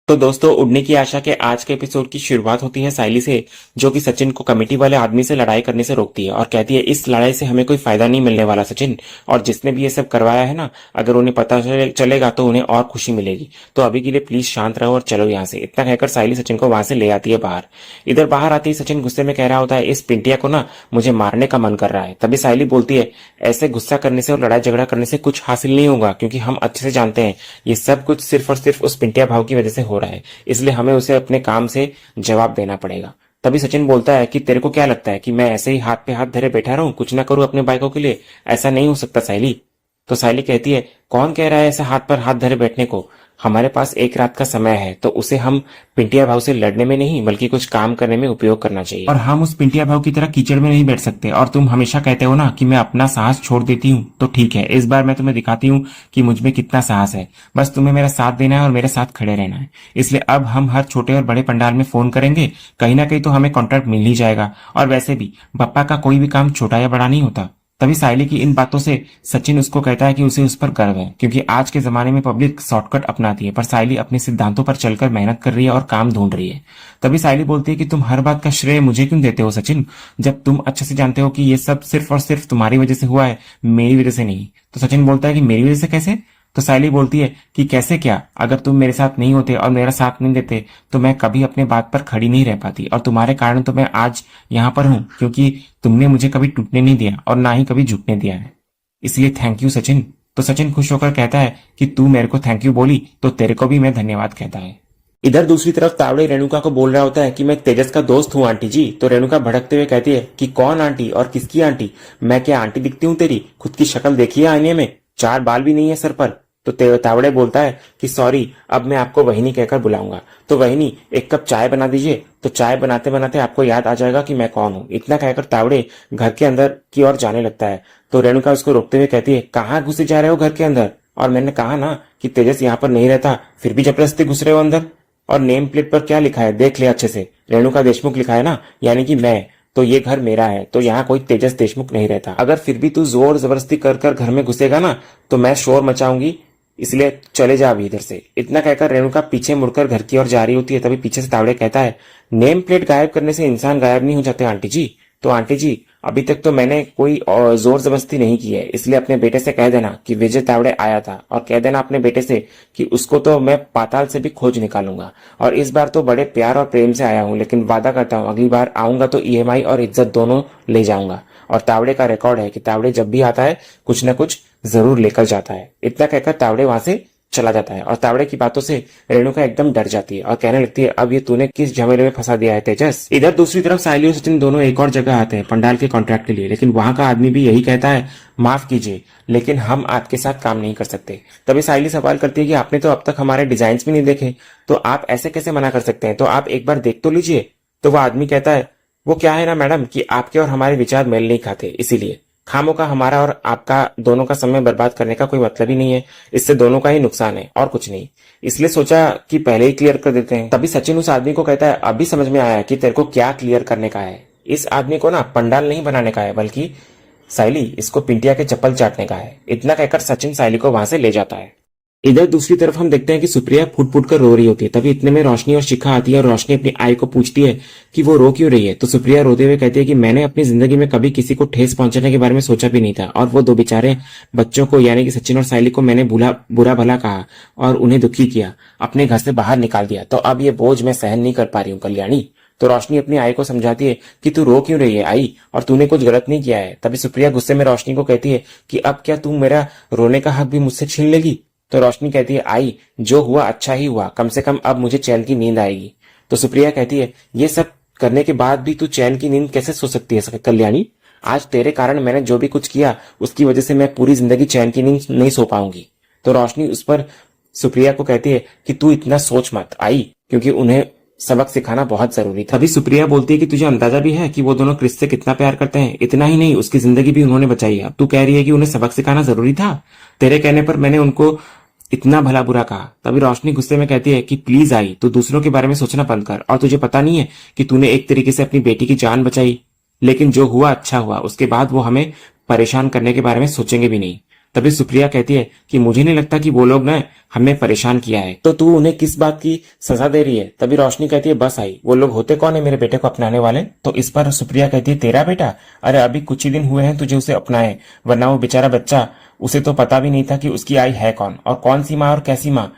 तो दोस्तों, उड़ने की आशा के आज के एपिसोड की शुरुआत होती है साइली से, जो कि सचिन को कमेटी वाले आदमी से लड़ाई करने से रोकती है और कहती है इस लड़ाई से हमें कोई फायदा नहीं मिलने वाला सचिन, और जिसने भी ये सब करवाया है ना, अगर उन्हें पता चलेगा तो उन्हें और खुशी मिलेगी। तो अभी के लिए प्लीज शांत रहो और चलो यहाँ से। इतना कहकर साइली सचिन को वहां से ले आती है बाहर। इधर बाहर आते ही सचिन गुस्से में कह रहा होता है इस पिंटिया को ना मुझे मारने का मन कर रहा है। तभी साइली बोलती है ऐसे गुस्सा करने से और लड़ाई झगड़ा करने से कुछ हासिल नहीं होगा, क्योंकि हम अच्छे से जानते हैं ये सब कुछ सिर्फ और सिर्फ उस पिंटिया भाव की वजह से हो रहा है, इसलिए हमें उसे अपने काम से जवाब देना पड़ेगा। तभी सचिन बोलता है कि तेरे को क्या लगता है कि मैं ऐसे ही हाथ पे हाथ धरे बैठा रहूं, कुछ ना करूं अपने बाइकों के लिए? ऐसा नहीं हो सकता साइली। तो साइली कहती है कौन कह रहा है ऐसे हाथ पर हाथ धरे बैठने को? हमारे पास एक रात का समय है, तो उसे हम पिंटिया भाव से लड़ने में नहीं बल्कि कुछ काम करने में उपयोग करना चाहिए, और हम उस पिंटिया भाव की तरह कीचड़ में नहीं बैठ सकते। और तुम हमेशा कहते हो ना कि मैं अपना साहस छोड़ देती हूँ, तो ठीक है, इस बार मैं तुम्हें दिखाती हूँ कि मुझ में कितना साहस है। बस तुम्हें मेरा साथ देना है और मेरे साथ खड़े रहना है। इसलिए अब हम हर छोटे और बड़े पंडाल में फोन करेंगे, कहीं ना कहीं तो हमें कॉन्ट्रैक्ट मिल ही जाएगा। और वैसे भी पप्पा का कोई भी काम छोटा या बड़ा नहीं होता। तभी साइली की इन बातों से सचिन उसको कहता है कि उसे उस पर गर्व है, क्योंकि आज के जमाने में पब्लिक शॉर्टकट अपनाती है, पर साइली अपने सिद्धांतों पर चलकर मेहनत कर रही है और काम ढूंढ रही है। तभी साइली बोलती है कि तुम हर बात का श्रेय मुझे क्यों देते हो सचिन, जब तुम अच्छे से जानते हो कि ये सब सिर्फ और सिर्फ तुम्हारी वजह से हुआ है, मेरी वजह से नहीं। तो सचिन बोलता है कि मेरी वजह से कैसे? तो साइली बोलती है कि कैसे क्या, अगर तुम मेरे साथ नहीं होते और मेरा साथ नहीं देते तो मैं कभी अपने बात पर खड़ी नहीं रह पाती, और तुम्हारे कारण तो मैं आज यहाँ पर हूँ, क्योंकि तुमने मुझे कभी टूटने नहीं दिया और ना ही कभी झुकने दिया है। इसलिए थैंक यू सचिन। तो सचिन खुश होकर कहता है कि तू मेरे को थैंक यू बोली तो तेरे को भी मैं धन्यवाद कहता है। इधर दूसरी तरफ तावड़े रेणुका को बोल रहा होता है कि मैं तेजस का दोस्त हूँ आंटी जी। तो रेणुका भड़कते हुए कहती है कि कौन आंटी और किसकी आंटी? मैं क्या आंटी दिखती हूँ तेरी? खुद की शक्ल देखी है आईने में, 4 बाल भी नहीं है सर पर। तो तावड़े बोलता है कि सॉरी, अब मैं आपको वहिनी कहकर बुलाऊंगा। तो वहिनी, एक कप चाय बना दीजिए। तो चाय बनाते बनाते आपको याद आ जाएगा कि मैं कौन हूँ। इतना कहकर तावड़े घर के अंदर की ओर जाने लगता है। तो रेणुका उसको रोकते हुए कहती है कहाँ घुसे जा रहे हो घर के अंदर? और मैंने कहा ना कि तेजस यहाँ पर नहीं रहता, फिर भी जबरदस्ती घुस रहे हो अंदर। और नेम प्लेट पर क्या लिखा है देख ले अच्छे से, रेणुका देशमुख लिखा है ना, यानी कि मैं। तो ये घर मेरा है, तो यहाँ कोई तेजस देशमुख नहीं रहता। अगर फिर भी तू जोर जबरदस्ती कर कर घर में घुसेगा ना तो मैं शोर मचाऊंगी, इसलिए चले जा अभी इधर से। इतना कहकर रेणुका पीछे मुड़कर घर की ओर जा रही होती है। तभी पीछे से तावड़े कहता है नेम प्लेट गायब करने से इंसान गायब नहीं हो जाते आंटी जी। तो आंटी जी, अभी तक तो मैंने कोई जोर जबरदस्ती नहीं की है, इसलिए अपने बेटे से कह देना कि विजय तावड़े आया था, और कह देना अपने बेटे से कि उसको तो मैं पाताल से भी खोज निकालूंगा। और इस बार तो बड़े प्यार और प्रेम से आया हूँ, लेकिन वादा करता हूँ अगली बार आऊंगा तो ईएमआई और इज्जत दोनों ले जाऊंगा। और तावड़े का रिकॉर्ड है कि तावड़े जब भी आता है कुछ न कुछ जरूर लेकर जाता है। इतना कहकर तावड़े वहां से चला जाता है। और तावड़े की बातों से रेणुका एकदम डर जाती है और कहने लगती है अब ये तूने किस झमेले में फंसा दिया है तेजस। इधर दूसरी तरफ साइली और सचिन दोनों एक और जगह आते हैं पंडाल के कॉन्ट्रैक्ट के लिए, लेकिन वहां का आदमी भी यही कहता है माफ कीजिए, लेकिन हम आपके साथ काम नहीं कर सकते। तभी साइली सवाल करती है कि आपने तो अब तक हमारे डिजाइन भी नहीं देखे, तो आप ऐसे कैसे मना कर सकते हैं? तो आप एक बार देख तो लीजिए। तो वह आदमी कहता है वो क्या है ना मैडम कि आपके और हमारे विचार मेल नहीं खाते, इसीलिए खामों का हमारा और आपका दोनों का समय बर्बाद करने का कोई मतलब ही नहीं है, इससे दोनों का ही नुकसान है और कुछ नहीं। इसलिए सोचा कि पहले ही क्लियर कर देते हैं। तभी सचिन उस आदमी को कहता है अभी समझ में आया कि तेरे को क्या क्लियर करने का है। इस आदमी को ना पंडाल नहीं बनाने का है, बल्कि साइली इसको पिंटिया के चप्पल चाटने का है। इतना कहकर सचिन साइली को वहां से ले जाता है। इधर दूसरी तरफ हम देखते हैं कि सुप्रिया फुट फुट कर रो रही होती है। तभी इतने में रोशनी और शिखा आती है और रोशनी अपनी आई को पूछती है कि वो रो क्यों रही है। तो सुप्रिया रोते हुए कहती है कि मैंने अपनी जिंदगी में कभी किसी को ठेस पहुंचाने के बारे में सोचा भी नहीं था, और वो 2 बेचारे बच्चों को यानी कि सचिन और साइली को मैंने बुरा भला कहा और उन्हें दुखी किया, अपने घर से बाहर निकाल दिया। तो अब ये बोझ मैं सहन नहीं कर पा रही हूँ कल्याणी। तो रोशनी अपनी आई को समझाती है कि तू रो क्यों रही है आई, और तूने कुछ गलत नहीं किया है। तभी सुप्रिया गुस्से में रोशनी को कहती है कि अब क्या तू मेरा रोने का हक भी मुझसे छीन लेगी? तो रोशनी कहती है आई जो हुआ अच्छा ही हुआ, कम से कम अब मुझे चैन की नींद आएगी। तो सुप्रिया कहती है ये सब करने के बाद भी तू चैन की नींद कैसे सो सकती है कल्याणी? आज तेरे कारण मैंने जो भी कुछ किया उसकी वजह से मैं पूरी जिंदगी चैन की नींद नहीं सो पाऊंगी। तो रोशनी उस पर सुप्रिया को कहती है कि तू इतना सोच मत आई, क्योंकि उन्हें सबक सिखाना बहुत जरूरी था। अभी सुप्रिया बोलती है कि तुझे अंदाजा भी है कि वो दोनों क्रिस से कितना प्यार करते हैं, इतना ही नहीं उसकी जिंदगी भी उन्होंने बचाई है। अब तू कह रही है कि उन्हें सबक सिखाना जरूरी था? तेरे कहने पर मैंने उनको इतना भला बुरा कहा। तभी रोशनी गुस्से में कहती है कि प्लीज आई तू दूसरों के बारे में सोचना बंद कर, और तुझे पता नहीं है कि तूने एक तरीके से अपनी बेटी की जान बचाई, लेकिन जो हुआ अच्छा हुआ, उसके बाद वो हमें परेशान करने के बारे में सोचेंगे भी नहीं। तभी सुप्रिया कहती है कि मुझे नहीं लगता कि वो लोग ने हमें परेशान किया है, तो तू उन्हें किस बात की सजा दे रही है। तभी रोशनी कहती है बस आई, वो लोग होते कौन है मेरे बेटे को अपनाने वाले। तो इस पर सुप्रिया कहती है तेरा बेटा, अरे अभी कुछ ही दिन हुए हैं तुझे उसे अपनाए, वरना वो बेचारा बच्चा, उसे तो पता भी नहीं था कि उसकी आई है कौन और कौन सी माँ और कैसी माँ।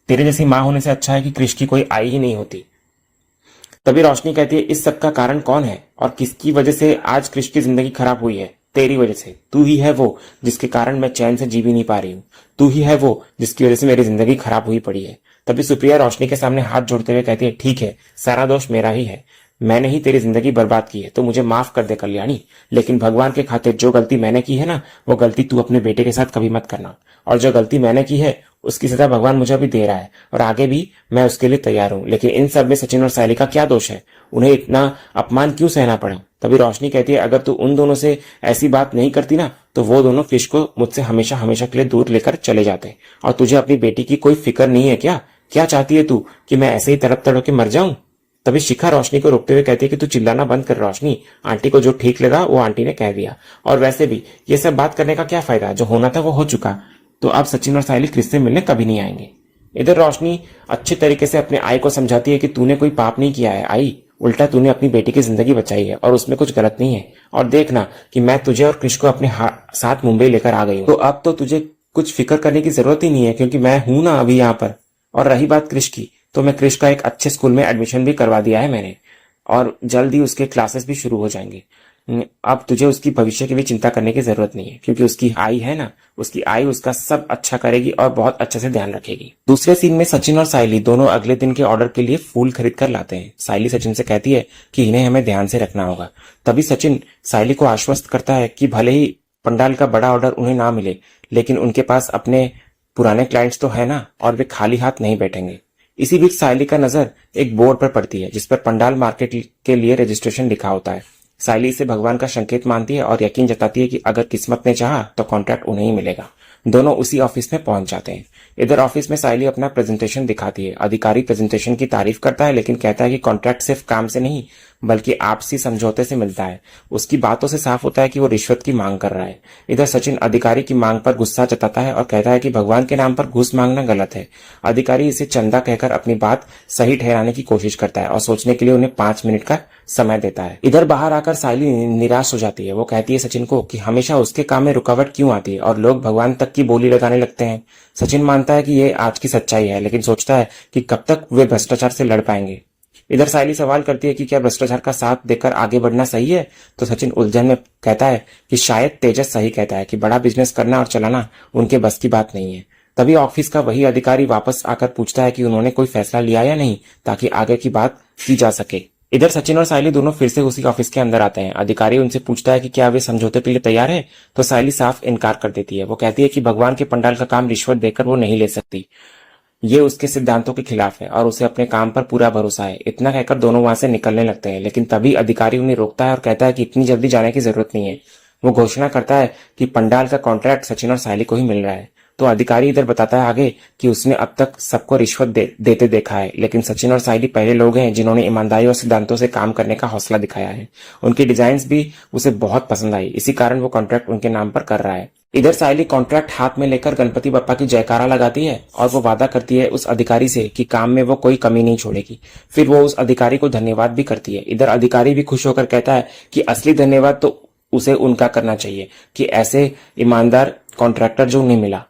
तेरे जैसी माँ होने से अच्छा है कि कृष की कोई आई ही नहीं होती। तभी रोशनी कहती है इस सब का कारण कौन है और किसकी वजह से आज कृष की जिंदगी खराब हुई है। तेरी वजह से। तू ही है वो जिसके कारण मैं चैन से जी भी नहीं पा रही हूँ। तू ही है वो जिसकी वजह से मेरी जिंदगी खराब हुई पड़ी है। तभी सुप्रिया रोशनी के सामने हाथ जोड़ते हुए कहती है ठीक है, सारा दोष मेरा ही है, मैंने ही तेरी जिंदगी बर्बाद की है, तो मुझे माफ कर दे कल्याणी। लेकिन भगवान के खातिर जो गलती मैंने की है ना, वो गलती तू अपने बेटे के साथ कभी मत करना। और जो गलती मैंने की है उसकी सजा भगवान मुझे अभी दे रहा है और आगे भी मैं उसके लिए तैयार हूँ। लेकिन इन सब में सचिन और सायली का क्या दोष है, उन्हें इतना अपमान क्यों सहना पड़ा। तभी रोशनी कहती है अगर तू उन दोनों से ऐसी बात नहीं करती ना, तो वो दोनों कृष को मुझसे हमेशा हमेशा के लिए दूर लेकर चले जाते। और तुझे अपनी बेटी की कोई फिक्र नहीं है क्या? क्या चाहती है तू कि मैं ऐसे ही तड़प तड़प के मर जाऊं? तभी शिखा रोशनी को रोकते हुए कहती है कि तू चिल्लाना बंद कर रोशनी, आंटी को जो ठीक लगा वो आंटी ने कह दिया, और वैसे भी ये सब बात करने का क्या फायदा, जो होना था वो हो चुका। तो अब सचिन और साहिल कृष से मिलने कभी नहीं आएंगे। इधर रोशनी अच्छे तरीके से अपने आई को समझाती है कि तूने कोई पाप नहीं किया है आई, उल्टा तूने अपनी बेटी की जिंदगी बचाई है और उसमें कुछ गलत नहीं है। और देखना कि मैं तुझे और कृष को अपने साथ मुंबई लेकर आ गई हूँ, तो अब तो तुझे कुछ फिक्र करने की जरूरत ही नहीं है, क्योंकि मैं हूं ना अभी यहाँ पर। और रही बात कृष की, तो मैं कृष का एक अच्छे स्कूल में एडमिशन भी करवा दिया है मैंने, और जल्द ही उसके क्लासेस भी शुरू हो जाएंगे। अब तुझे उसकी भविष्य की भी चिंता करने की जरूरत नहीं है, क्योंकि उसकी आई है ना, उसकी आई उसका सब अच्छा करेगी और बहुत अच्छे से ध्यान रखेगी। दूसरे सीन में सचिन और सायली दोनों अगले दिन के ऑर्डर के लिए फूल खरीद कर लाते हैं। सायली सचिन से कहती है कि इन्हें हमें ध्यान से रखना होगा। तभी सचिन सायली को आश्वस्त करता है कि भले ही पंडाल का बड़ा ऑर्डर उन्हें ना मिले, लेकिन उनके पास अपने पुराने क्लाइंट्स तो है ना, और वे खाली हाथ नहीं बैठेंगे। इसी बीच सायली का नजर एक बोर्ड पर पड़ती है जिस पर पंडाल मार्केट के लिए रजिस्ट्रेशन लिखा होता है। सायली इसे भगवान का संकेत मानती है और यकीन जताती है कि अगर किस्मत ने चाहा तो कॉन्ट्रैक्ट उन्हें ही मिलेगा। दोनों उसी ऑफिस में पहुंच जाते हैं। इधर ऑफिस में सायली अपना प्रेजेंटेशन दिखाती है। अधिकारी प्रेजेंटेशन की तारीफ करता है, लेकिन कहता है कि कॉन्ट्रैक्ट सिर्फ काम से नहीं बल्कि आपसी समझौते से मिलता है। उसकी बातों से साफ होता है कि वो रिश्वत की मांग कर रहा है। इधर सचिन अधिकारी की मांग पर गुस्सा जताता है और कहता है कि भगवान के नाम पर घूस मांगना गलत है। अधिकारी इसे चंदा कहकर अपनी बात सही ठहराने की कोशिश करता है और सोचने के लिए उन्हें 5 मिनट का समय देता है। इधर बाहर आकर सायली निराश हो जाती है। वो कहती है सचिन को कि हमेशा उसके काम में रुकावट क्यों आती है और लोग भगवान तक की बोली लगाने लगते हैं। सचिन मानता है कि ये आज की सच्चाई है, लेकिन सोचता है कि कब तक वे भ्रष्टाचार से लड़ पाएंगे। इधर सायली सवाल करती है कि क्या भ्रष्टाचार का साथ देकर आगे बढ़ना सही है, तो सचिन उलझन में कहता है कि शायद तेजस सही कहता है कि बड़ा बिजनेस करना और चलाना उनके बस की बात नहीं है। तभी ऑफिस का वही अधिकारी वापस आकर पूछता है कि उन्होंने कोई फैसला लिया या नहीं, ताकि आगे की बात की जा सके। इधर सचिन और सायली दोनों फिर से उसी ऑफिस के अंदर आते हैं। अधिकारी उनसे पूछता है कि क्या वे समझौते के लिए तैयार है, तो सायली साफ इनकार कर देती है। वो कहती है कि भगवान के पंडाल का काम रिश्वत देकर वो नहीं ले सकती, ये उसके सिद्धांतों के खिलाफ है और उसे अपने काम पर पूरा भरोसा है। इतना कहकर दोनों वहां से निकलने लगते हैं, लेकिन तभी अधिकारी उन्हें रोकता है और कहता है कि इतनी जल्दी जाने की जरूरत नहीं है। वो घोषणा करता है कि पंडाल का कॉन्ट्रैक्ट सचिन और सायली को ही मिल रहा है। तो अधिकारी इधर बताता है आगे कि उसने अब तक सबको रिश्वत देते देखा है, लेकिन सचिन और सायली पहले लोग हैं जिन्होंने ईमानदारी और सिद्धांतों से काम करने का हौसला दिखाया है। उनकी डिजाइन्स भी उसे बहुत पसंद आई, इसी कारण वो कॉन्ट्रैक्ट उनके नाम पर कर रहा है। इधर सायली कॉन्ट्रैक्ट हाथ में लेकर गणपति बप्पा की जयकारा लगाती है और वो वादा करती है उस अधिकारी से कि काम में वो कोई कमी नहीं छोड़ेगी। फिर वो उस अधिकारी को धन्यवाद भी करती है। इधर अधिकारी भी खुश होकर कहता है कि असली धन्यवाद तो उसे उनका करना चाहिए कि ऐसे ईमानदार कॉन्ट्रैक्टर जो उन्हें मिला।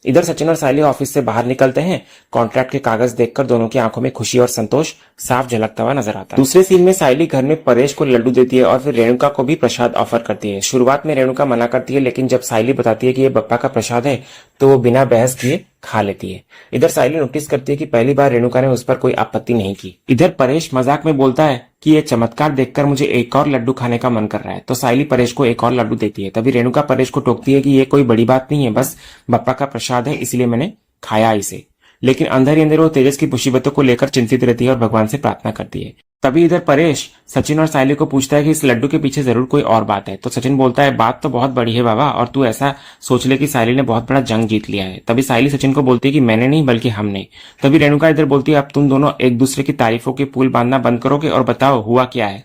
इधर सचिन और सायली ऑफिस से बाहर निकलते हैं। कॉन्ट्रैक्ट के कागज देखकर दोनों की आंखों में खुशी और संतोष साफ झलकता हुआ नजर आता है। दूसरे सीन में सायली घर में परेश को लड्डू देती है और फिर रेणुका को भी प्रसाद ऑफर करती है। शुरुआत में रेणुका मना करती है, लेकिन जब सायली बताती है कि ये बप्पा का प्रसाद है तो वो बिना बहस किए खा लेती है। इधर सायली नोटिस करती है कि पहली बार रेणुका ने उस पर कोई आपत्ति नहीं की। इधर परेश मजाक में बोलता है कि ये चमत्कार देखकर मुझे एक और लड्डू खाने का मन कर रहा है, तो सायली परेश को एक और लड्डू देती है। तभी रेणुका परेश को टोकती है कि ये कोई बड़ी बात नहीं है, बस बप्पा का प्रसाद है इसलिए मैंने खाया इसे। लेकिन अंदर ही अंदर वो तेजस की मुसीबतों को लेकर चिंतित रहती है और भगवान से प्रार्थना करती है। तभी इधर परेश सचिन और सायली को पूछता है कि इस लड्डू के पीछे जरूर कोई और बात है, तो सचिन बोलता है बात तो बहुत बड़ी है बाबा, और तू ऐसा सोच ले कि सायली ने बहुत बड़ा जंग जीत लिया है। तभी सायली सचिन को बोलती है कि मैंने नहीं बल्कि हमने। तभी रेणुका इधर बोलती है अब तुम दोनों एक दूसरे की तारीफों के पुल बांधना बंद करोगे और बताओ हुआ क्या है।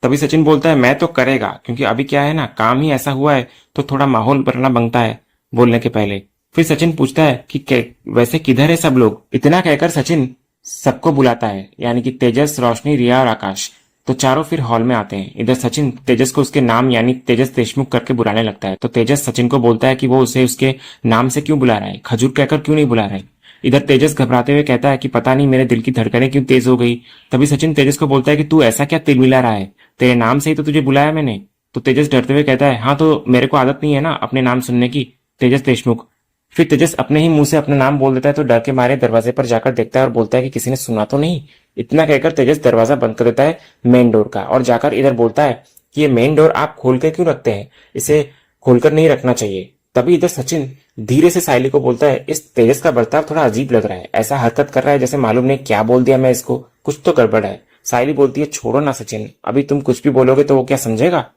तभी सचिन बोलता है मैं तो करेगा, क्योंकि अभी क्या है ना, काम ही ऐसा हुआ है तो थोड़ा माहौल बनना बनता है। बोलने के पहले। फिर सचिन पूछता है कि वैसे किधर है सब लोग। इतना कहकर सचिन सबको बुलाता है, यानी कि तेजस, रोशनी, रिया और आकाश। तो चारों फिर हॉल में आते हैं। इधर सचिन तेजस को उसके नाम यानी तेजस देशमुख करके बुलाने लगता है। तो तेजस सचिन को बोलता है कि वो उसे उसके नाम से क्यों बुला रहा है, खजूर कहकर क्यों नहीं बुला रहा है। इधर तेजस घबराते हुए कहता है कि पता नहीं मेरे दिल की धड़कनें क्यों तेज हो गई। तभी सचिन तेजस को बोलता है कि तू ऐसा क्या तिलमिला रहा है, तेरे नाम से ही तो तुझे बुलाया मैंने। तो तेजस डरते हुए कहता है, हाँ तो मेरे को आदत नहीं है ना अपने नाम सुनने की, तेजस देशमुख। फिर तेजस अपने ही मुंह से अपना नाम बोल देता है। तो डर के मारे दरवाजे पर जाकर देखता है और बोलता है कि किसी ने सुना तो नहीं। इतना कहकर तेजस दरवाजा बंद कर देता है मेन डोर का, और जाकर इधर बोलता है कि ये मेन डोर आप खोल कर क्यों रखते हैं, इसे खोलकर नहीं रखना चाहिए। तभी इधर सचिन धीरे से सायली को बोलता है, इस तेजस का बर्ताव थोड़ा अजीब लग रहा है, ऐसा हरकत कर रहा है जैसे मालूम नहीं क्या बोल दिया मैं इसको, कुछ तो गड़बड़ है। सायली बोलती है, छोड़ो ना सचिन, अभी तुम कुछ भी बोलोगे तो वो क्या समझेगा।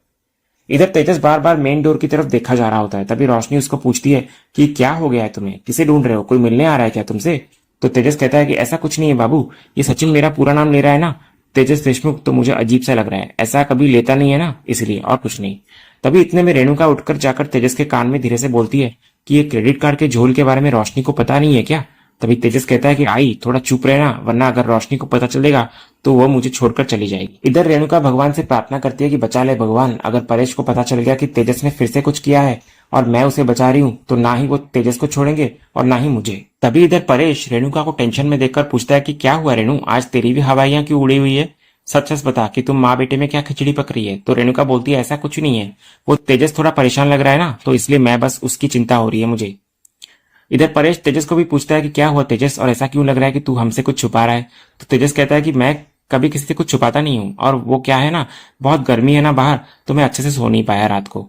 इधर तेजस बार बार मेन डोर की तरफ देखा जा रहा होता है। तभी रोशनी उसको पूछती है कि क्या हो गया है तुम्हें, किसे ढूंढ रहे हो, कोई मिलने आ रहा है क्या तुमसे। तो तेजस कहता है कि ऐसा कुछ नहीं है बाबू, ये सचिन मेरा पूरा नाम ले रहा है ना, तेजस देशमुख, तो मुझे अजीब सा लग रहा है, ऐसा कभी लेता नहीं है ना, इसलिए, और कुछ नहीं। तभी इतने में रेणुका उठकर जाकर तेजस के कान में धीरे से बोलती है कि ये क्रेडिट कार्ड के झोल के बारे में रोशनी को पता नहीं है क्या। तभी तेजस कहता है कि आई थोड़ा चुप रहना, वरना अगर रोशनी को पता चलेगा तो वो मुझे छोड़कर चली जाएगी। इधर रेणुका भगवान से प्रार्थना करती है कि बचा ले भगवान, अगर परेश को पता चल गया कि तेजस ने फिर से कुछ किया है और मैं उसे बचा रही हूँ तो ना ही वो तेजस को छोड़ेंगे और ना ही मुझे। तभी इधर परेश रेणुका को टेंशन में देखकर पूछता है कि क्या हुआ रेणु, आज तेरी भी हवाइयां क्यों उड़ी हुई है, सच सच बता कि तुम माँ बेटे में क्या खिचड़ी पक रही है। तो रेणुका बोलती है, ऐसा कुछ नहीं है, वो तेजस थोड़ा परेशान लग रहा है ना, तो इसलिए मैं बस उसकी चिंता हो रही है मुझे। इधर परेश तेजस को भी पूछता है कि क्या हुआ तेजस, और ऐसा क्यों लग रहा है कि तू हमसे कुछ छुपा रहा है। तो तेजस कहता है कि मैं कभी किसी से कुछ छुपाता नहीं हूँ, और वो क्या है ना, बहुत गर्मी है ना बाहर, तो मैं अच्छे से सो नहीं पाया रात को,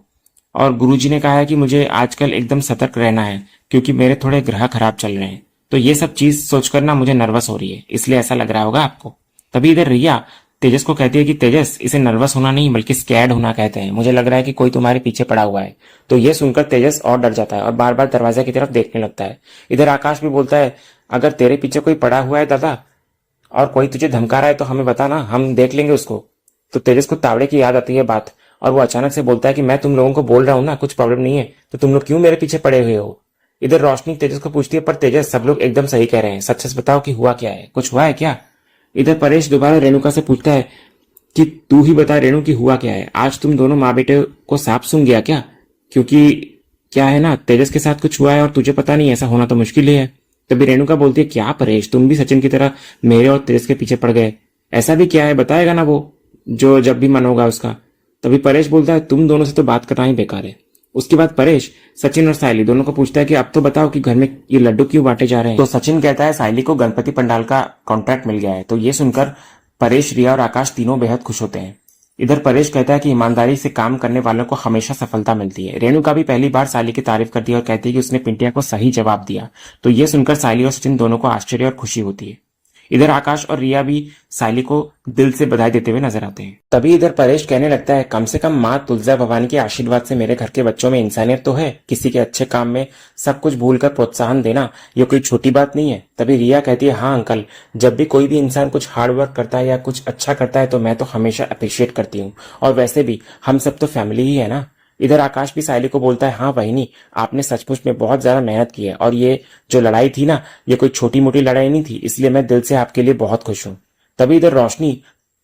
और गुरुजी ने कहा है कि मुझे आजकल एकदम सतर्क रहना है क्योंकि मेरे थोड़े ग्रह खराब चल रहे हैं, तो ये सब चीज सोचकर ना मुझे नर्वस हो रही है, इसलिए ऐसा लग रहा होगा आपको। तभी इधर रिया तेजस को कहती है कि तेजस, इसे नर्वस होना नहीं बल्कि स्कैर्ड होना कहते हैं, मुझे लग रहा है कि कोई तुम्हारे पीछे पड़ा हुआ है। तो ये सुनकर तेजस और डर जाता है और बार बार दरवाजे की तरफ देखने लगता है। इधर आकाश भी बोलता है, अगर तेरे पीछे कोई पड़ा हुआ है दादा और कोई तुझे धमका रहा है तो हमें बताना, हम देख लेंगे उसको। तो तेजस को तावड़े की याद आती है बात, और वो अचानक से बोलता है कि मैं तुम लोगों को बोल रहा हूँ ना कुछ प्रॉब्लम नहीं है, तो तुम लोग क्यों मेरे पीछे पड़े हुए हो। इधर रोशनी तेजस को पूछती है, पर तेजस सब लोग एकदम सही कह रहे हैं, सच सच बताओ कि हुआ क्या है, कुछ हुआ है क्या। इधर परेश दोबारा रेणुका से पूछता है कि तू ही बता रेणु की हुआ क्या है, आज तुम दोनों माँ बेटे को सांप सूंघ गया क्या, क्योंकि क्या है ना तेजस के साथ कुछ हुआ है और तुझे पता नहीं, ऐसा होना तो मुश्किल ही है। तभी रेणुका बोलती है, क्या परेश तुम भी सचिन की तरह मेरे और तेजस के पीछे पड़ गए, ऐसा भी क्या है बताएगा ना वो, जो जब भी मन होगा उसका। तभी परेश बोलता है, तुम दोनों से तो बात करना ही बेकार है। उसके बाद परेश सचिन और सायली दोनों को पूछता है कि अब तो बताओ कि घर में ये लड्डू क्यों बांटे जा रहे हैं। तो सचिन कहता है सायली को गणपति पंडाल का कॉन्ट्रैक्ट मिल गया है। तो ये सुनकर परेश, रिया और आकाश तीनों बेहद खुश होते हैं। इधर परेश कहता है कि ईमानदारी से काम करने वालों को हमेशा सफलता मिलती है। रेणुका भी पहली बार सायली की तारीफ करती है और कहती है कि उसने पिंटिया को सही जवाब दिया। तो ये सुनकर सायली और सचिन दोनों को आश्चर्य और खुशी होती है। इधर आकाश और रिया भी सायली को दिल से बधाई देते हुए नजर आते हैं। तभी इधर परेश कहने लगता है, कम से कम माँ तुलजा भवानी के आशीर्वाद से मेरे घर के बच्चों में इंसानियत तो है, किसी के अच्छे काम में सब कुछ भूलकर प्रोत्साहन देना ये कोई छोटी बात नहीं है। तभी रिया कहती है, हाँ अंकल, जब भी कोई भी इंसान कुछ हार्ड वर्क करता है या कुछ अच्छा करता है तो मैं तो हमेशा अप्रिशिएट करती हूँ, और वैसे भी हम सब तो फैमिली ही है ना। इधर आकाश भी सायली को बोलता है, हाँ बहिनी, आपने सचमुच में बहुत ज्यादा मेहनत की है, और ये जो लड़ाई थी ना, ये कोई छोटी मोटी लड़ाई नहीं थी, इसलिए मैं दिल से आपके लिए बहुत खुश हूँ। तभी इधर रोशनी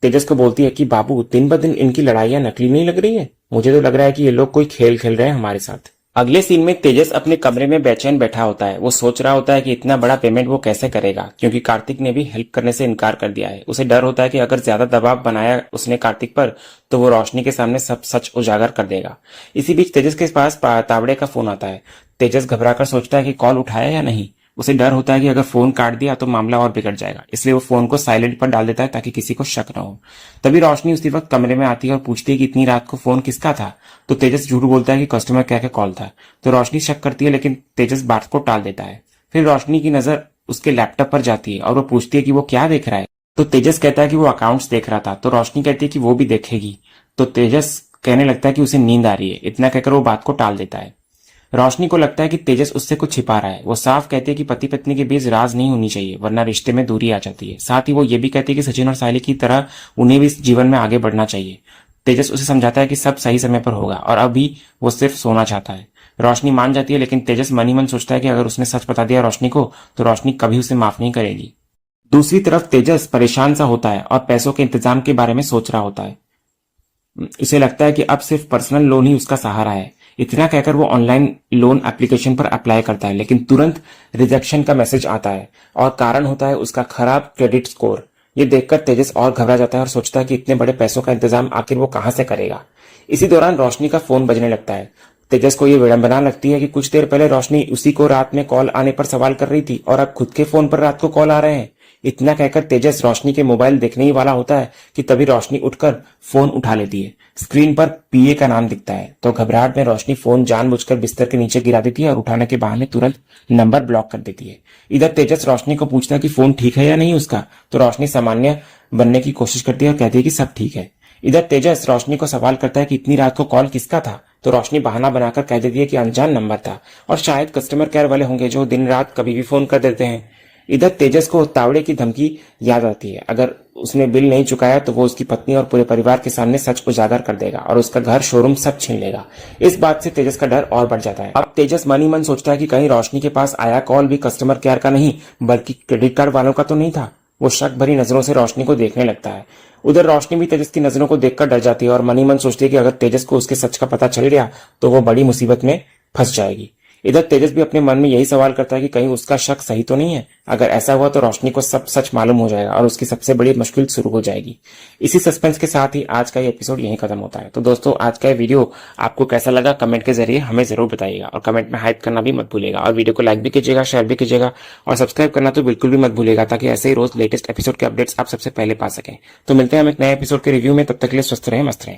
तेजस को बोलती है कि बाबू, दिन ब दिन इनकी लड़ाइयां नकली नहीं लग रही है, मुझे तो लग रहा है कि ये लोग कोई खेल खेल रहे हैं हमारे साथ। अगले सीन में तेजस अपने कमरे में बेचैन बैठा होता है। वो सोच रहा होता है कि इतना बड़ा पेमेंट वो कैसे करेगा, क्योंकि कार्तिक ने भी हेल्प करने से इनकार कर दिया है। उसे डर होता है कि अगर ज्यादा दबाव बनाया उसने कार्तिक पर तो वो रोशनी के सामने सब सच उजागर कर देगा। इसी बीच तेजस के पास तावड़े का फोन आता है। तेजस घबराकर सोचता है कि कॉल उठाया या नहीं। उसे डर होता है कि अगर फोन काट दिया तो मामला और बिगड़ जाएगा, इसलिए वो फोन को साइलेंट पर डाल देता है ताकि किसी को शक न हो। तभी रोशनी उसी वक्त कमरे में आती है और पूछती है कि इतनी रात को फोन किसका था। तो तेजस झूठ बोलता है कि कस्टमर केयर का कॉल था। तो रोशनी शक करती है, लेकिन तेजस बात को टाल देता है। फिर रोशनी की नजर उसके लैपटॉप पर जाती है और वो पूछती है कि वो क्या देख रहा है। तो तेजस कहता है कि वो अकाउंट्स देख रहा था। तो रोशनी कहती है कि वो भी देखेगी। तो तेजस कहने लगता है कि उसे नींद आ रही है। इतना कहकर वो बात को टाल देता है। रोशनी को लगता है कि तेजस उससे कुछ छिपा रहा है। वो साफ कहती है कि पति पत्नी के बीच राज नहीं होनी चाहिए, वरना रिश्ते में दूरी आ जाती है। साथ ही वो ये भी कहती है कि सचिन और सायली की तरह उन्हें भी इस जीवन में आगे बढ़ना चाहिए। तेजस उसे समझाता है कि सब सही समय पर होगा और अभी वो सिर्फ सोना चाहता है। रोशनी मान जाती है, लेकिन तेजस मन ही मन सोचता है कि अगर उसने सच बता दिया रोशनी को तो रोशनी कभी उसे माफ नहीं करेगी। दूसरी तरफ तेजस परेशान सा होता है और पैसों के इंतजाम के बारे में सोच रहा होता है। उसे लगता है कि अब सिर्फ पर्सनल लोन ही उसका सहारा है। इतना कहकर वो ऑनलाइन लोन एप्लीकेशन पर अप्लाई करता है, लेकिन तुरंत रिजेक्शन का मैसेज आता है और कारण होता है उसका खराब क्रेडिट स्कोर। ये देखकर तेजस और घबरा जाता है और सोचता है कि इतने बड़े पैसों का इंतजाम आखिर वो कहां से करेगा। इसी दौरान रोशनी का फोन बजने लगता है। तेजस को ये विडंबना लगती है कि कुछ देर पहले रोशनी उसी को रात में कॉल आने पर सवाल कर रही थी और अब खुद के फोन पर रात को कॉल आ रहे हैं। इतना कहकर तेजस रोशनी के मोबाइल देखने ही वाला होता है कि तभी रोशनी उठकर फोन उठा लेती है। स्क्रीन पर पीए का नाम दिखता है तो घबराहट में रोशनी फोन जानबूझकर बिस्तर के नीचे गिरा देती है और उठाने के बहाने तुरंत नंबर ब्लॉक कर देती है। इधर तेजस रोशनी को पूछता है कि फोन ठीक है या नहीं उसका, तो रोशनी सामान्य बनने की कोशिश करती है और कहती है कि सब ठीक है। इधर तेजस रोशनी को सवाल करता है कि इतनी रात को कॉल किसका था, तो रोशनी बहाना बनाकर कह देती है कि अनजान नंबर था और शायद कस्टमर केयर वाले होंगे जो दिन रात कभी भी फोन कर देते हैं। इधर तेजस को तावड़े की धमकी याद आती है। अगर उसने बिल नहीं चुकाया तो वो उसकी पत्नी और पूरे परिवार के सामने सच उजागर कर देगा और उसका घर शोरूम सब छीन लेगा। इस बात से तेजस का डर और बढ़ जाता है। अब तेजस मन ही मन सोचता है कि कहीं रोशनी के पास आया कॉल भी कस्टमर केयर का नहीं बल्कि क्रेडिट कार्ड वालों का तो नहीं था। वो शक भरी नजरों से रोशनी को देखने लगता है। उधर रोशनी भी तेजस की नजरों को देखकर डर जाती है और मन ही मन सोचती है कि अगर तेजस को उसके सच का पता चल गया तो वो बड़ी मुसीबत में फंस जाएगी। इधर तेजस भी अपने मन में यही सवाल करता है कि कहीं उसका शक सही तो नहीं है। अगर ऐसा हुआ तो रोशनी को सब सच मालूम हो जाएगा और उसकी सबसे बड़ी मुश्किल शुरू हो जाएगी। इसी सस्पेंस के साथ ही आज का ये एपिसोड यहीं खत्म होता है। तो दोस्तों, आज का ये वीडियो आपको कैसा लगा कमेंट के जरिए हमें जरूर बताइएगा और कमेंट में हाइप करना भी मत भूलिएगा और वीडियो को लाइक भी कीजिएगा, शेयर भी कीजिएगा और सब्सक्राइब करना तो बिल्कुल भी मत भूलिएगा ताकि ऐसे ही रोज लेटेस्ट एपिसोड के अपडेट्स आप सबसे पहले पा सकें। तो मिलते हैं हम एक नए एपिसोड के रिव्यू में। तब तक के लिए स्वस्थ रहें, मस्त रहें।